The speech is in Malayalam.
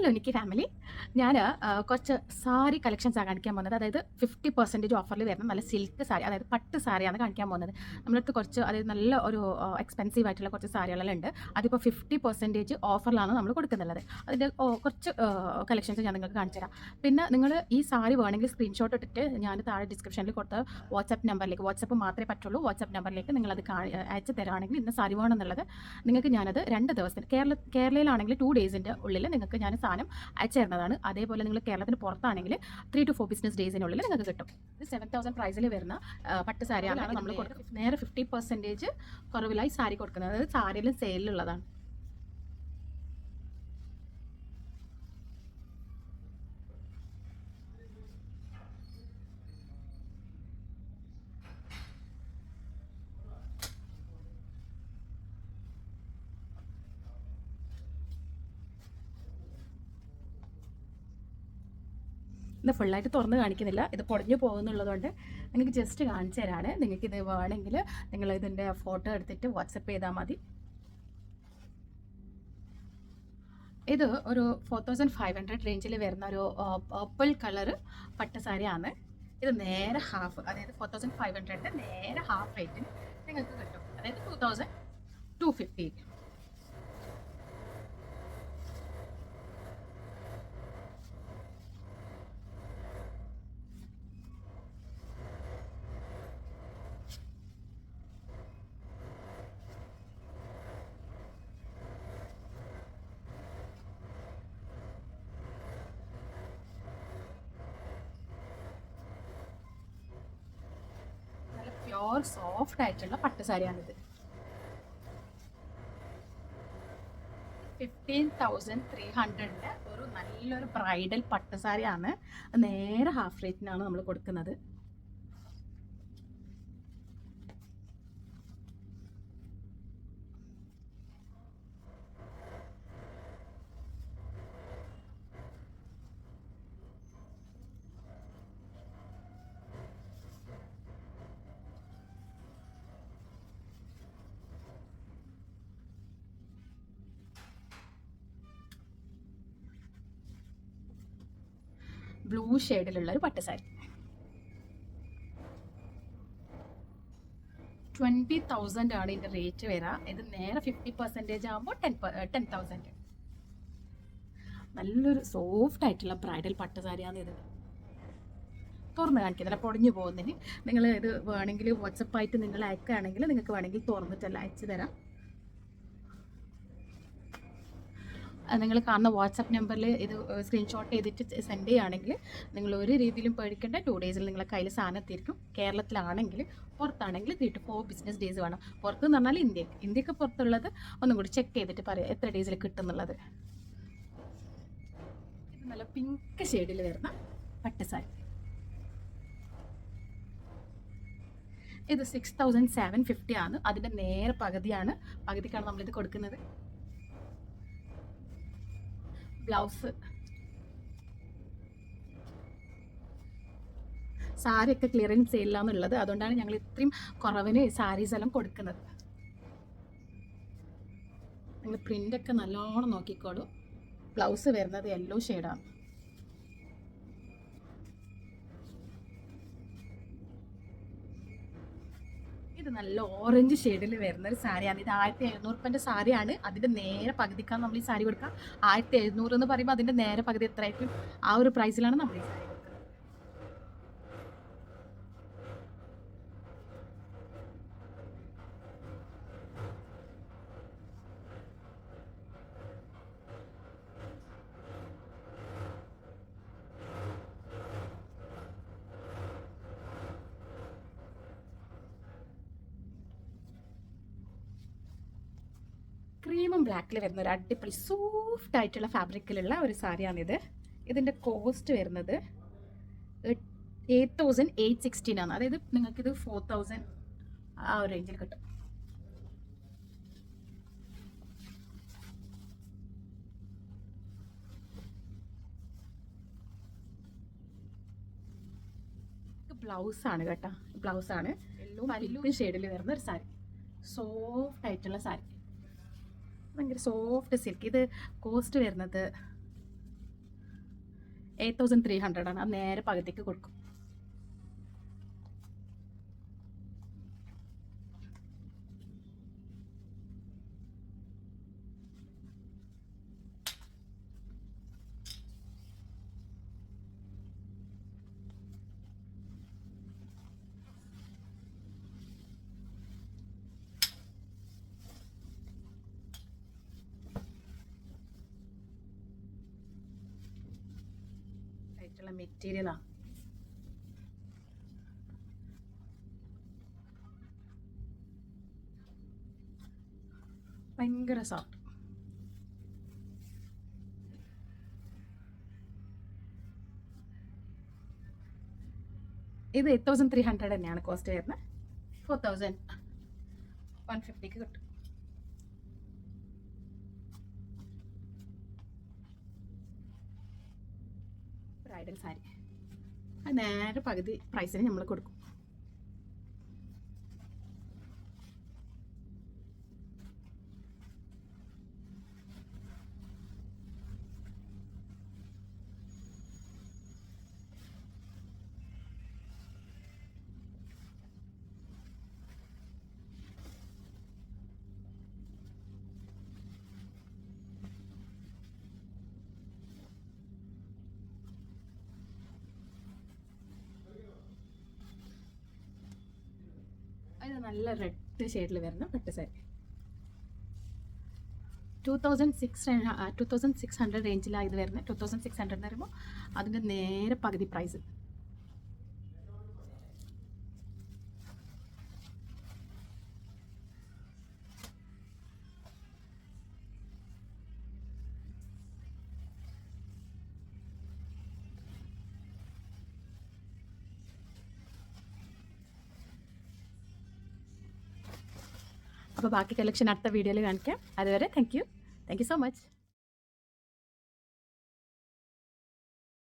Hello Nikki family. ഞാൻ കുറച്ച് സാരി കളക്ഷൻസാണ് കാണിക്കാൻ പോകുന്നത്. അതായത് 50% ഓഫറിൽ വരുന്ന നല്ല സിൽക്ക് സാരി, അതായത് പട്ട് സാരിയാണ് കാണിക്കാൻ പോകുന്നത്. നമ്മളടുത്ത് കുറച്ച് അതായത് നല്ല ഒരു എക്സ്പെൻസീവ് ആയിട്ടുള്ള കുറച്ച് സാരികളെല്ലാം ഉണ്ട്. അതിപ്പോൾ 50% ഓഫറിലാണ് നമ്മൾ കൊടുക്കുന്നുള്ളത്. അതിൻ്റെ കുറച്ച് കളക്ഷൻസ് ഞാൻ നിങ്ങൾക്ക് കാണിച്ചു തരാം. പിന്നെ നിങ്ങൾ ഈ സാരി വേണമെങ്കിൽ സ്ക്രീൻഷോട്ട് ഇട്ടിട്ട് ഞാൻ താഴെ ഡിസ്ക്രിപ്ഷനിൽ കൊടുത്ത വാട്സപ്പ് നമ്പറിലേക്ക്, വാട്സപ്പ് മാത്രമേ പറ്റുള്ളൂ, വാട്സപ്പ് നമ്പറിലേക്ക് നിങ്ങളത് അയച്ചു തരാണെങ്കിൽ ഇന്ന സാരി വേണമെന്നുള്ളത് നിങ്ങൾക്ക് ഞാനത് 2 ദിവസത്തിന് കേരളയിലാണെങ്കിൽ 2 ഡേയ്സിൻ്റെ ഉള്ളിൽ നിങ്ങൾക്ക് ഞാൻ സാധനം അയച്ചു തരുന്നതാണ്. അതേപോലെ നിങ്ങൾ കേരളത്തിന് പുറത്താണെങ്കിൽ 3 to 4 ബിസിനസ് ഡേയ്സിനുള്ളിൽ നിങ്ങൾക്ക് കിട്ടും. ഇത് 7,000 പ്രൈസിൽ വരുന്ന പട്ട് സാരിയാണ് നമ്മൾ കൊടുക്കുന്നത്. നേരെ 50% കുറവിലായി സാരി കൊടുക്കുന്നത്. അതായത് സാരിയിലും സെയിലുള്ളതാണ്. ഇത് ഫുള്ളായിട്ട് തുറന്ന് കാണിക്കുന്നില്ല, ഇത് പൊടിഞ്ഞു പോകുന്നുള്ളതുകൊണ്ട് നിങ്ങൾക്ക് ജസ്റ്റ് കാണിച്ചു തരാണ്. നിങ്ങൾക്കിത് വേണമെങ്കിൽ നിങ്ങൾ ഇതിൻ്റെ ഫോട്ടോ എടുത്തിട്ട് വാട്സപ്പ് ചെയ്താൽ മതി. ഇത് ഒരു 4,500 റേഞ്ചിൽ വരുന്ന ഒരു പർപ്പിൾ കളർ പട്ട് സാരിയാണ്. ഇത് നേരെ ഹാഫ്, അതായത് 4,500 നേരെ ഹാഫ് റേറ്റിന് നിങ്ങൾക്ക് കിട്ടും. അതായത് 2,250. പ്യോർ സോഫ്റ്റ് ആയിട്ടുള്ള പട്ട് സാരിയാണിത്. 15,300 ഒരു നല്ലൊരു ബ്രൈഡൽ പട്ട് സാരിയാണ്. നേരെ ഹാഫ് റേറ്റിനാണ് നമ്മൾ കൊടുക്കുന്നത്. ബ്ലൂ ഷെയ്ഡിലുള്ള ഒരു പട്ട് സാരി 20,000 ആണ് ഇതിൻ്റെ റേറ്റ് വരിക. ഇത് നേരെ 50% ആകുമ്പോൾ 10,000. നല്ലൊരു സോഫ്റ്റ് ആയിട്ടുള്ള ബ്രൈഡൽ പട്ട് സാരിയാണ് ഇത്. തുറന്ന് കാണിക്കുന്നില്ല, പൊടിഞ്ഞു പോകുന്നതിന്. നിങ്ങൾ ഇത് വേണമെങ്കിൽ വാട്സപ്പായിട്ട് നിങ്ങൾ അയക്കുകയാണെങ്കിൽ നിങ്ങൾക്ക് വേണമെങ്കിൽ തുറന്നിട്ടല്ല അയച്ചു തരാം. നിങ്ങൾ കാണുന്ന വാട്സപ്പ് നമ്പറിൽ ഇത് സ്ക്രീൻഷോട്ട് ചെയ്തിട്ട് സെൻഡ് ചെയ്യുകയാണെങ്കിൽ നിങ്ങൾ ഒരു രീതിയിലും പേടിക്കേണ്ട. 2 ഡേയ്സിൽ നിങ്ങളെ കയ്യിൽ സാധനം എത്തിയിരിക്കും. കേരളത്തിലാണെങ്കിൽ, പുറത്താണെങ്കിൽ 3 to 4 ബിസിനസ് ഡേയ്സ് വേണം. പുറത്ത് എന്ന് പറഞ്ഞാൽ ഇന്ത്യക്ക് പുറത്തുള്ളത് ഒന്നും കൂടി ചെക്ക് ചെയ്തിട്ട് പറയാം എത്ര ഡേയ്സിൽ കിട്ടുന്നുള്ളത്. ഇത് നല്ല പിങ്ക് ഷെയ്ഡിൽ വരുന്ന പട്ട് സാരി. ഇത് 6,750 ആണ്. അതിൻ്റെ നേരെ പകുതിക്കാണ് നമ്മളിത് കൊടുക്കുന്നത്. ബ്ലൗസ് സാരിയൊക്കെ ക്ലിയറൻസ് സെയിലാന്നുള്ളത്, അതുകൊണ്ടാണ് ഞങ്ങൾ ഇത്രയും കുറവിന് സാരീസ് എല്ലാം കൊടുക്കുന്നത്. നിങ്ങൾ പ്രിൻ്റൊക്കെ നല്ലോണം നോക്കിക്കോളൂ. ബ്ലൗസ് വരുന്നത് യെല്ലോ ഷെയ്ഡാണ്. ഇത് നല്ല ഓറഞ്ച് ഷെയ്ഡിൽ വരുന്ന ഒരു സാരിയാണ്. ഇത് 1,700 സാരിയാണ്. അതിൻ്റെ നേരെ പകുതിക്കാണ് നമ്മൾ ഈ സാരി കൊടുക്കുക. 1,700 എന്ന് പറയുമ്പോൾ അതിൻ്റെ നേരെ പകുതി എത്രയായിരിക്കും? ആ ഒരു പ്രൈസിലാണ് നമ്മൾ ഈ സാരി കൊടുക്കുന്നത്. ക്രീമും ബ്ലാക്കിൽ വരുന്ന ഒരു അടിപൊളി സോഫ്റ്റ് ആയിട്ടുള്ള ഫാബ്രിക്കിലുള്ള ഒരു സാരിയാണിത്. ഇതിൻ്റെ കോസ്റ്റ് വരുന്നത് 8,816 ആണ്. അതായത് നിങ്ങൾക്കിത് 4,000 ആ ഒരു റേഞ്ചിൽ കിട്ടും. ബ്ലൗസാണ് കേട്ടോ, ബ്ലൗസാണ്. എല്ലോ ഷെയ്ഡിൽ വരുന്ന ഒരു സാരി, സോഫ്റ്റ് ആയിട്ടുള്ള സാരി, ഭയങ്കര സോഫ്റ്റ് സിൽക്ക്. ഇത് കോസ്റ്റ് വരുന്നത് 8300 ആണ്. അത് നേരെ പകുതിക്ക് കൊടുക്കും. ആയിട്ടുള്ള മെറ്റീരിയലാണ്. ഭയങ്കര സോഫ്റ്റ്. ഇത് 8300 തന്നെയാണ് കോസ്റ്റ് വരുന്നത്. 4150 കിട്ടും. ബ്രൈഡൽ സാരി അത് നേരെ പകുതി പ്രൈസിന് നമ്മൾ കൊടുക്കും. അത് നല്ല റെഡ് ഷെയ്ഡിൽ വരുന്ന പട്ട് സാരി 2600 റേഞ്ചിലാണ് ഇത് വരുന്നത്. 2600 എന്ന് പറയുമ്പോൾ അതിൻ്റെ നേരെ പകുതി പ്രൈസ്. അപ്പോൾ ബാക്കി കളക്ഷൻ അടുത്ത വീഡിയോയിൽ കാണിക്കാം. അതുവരെ താങ്ക് യു സോ മച്ച്.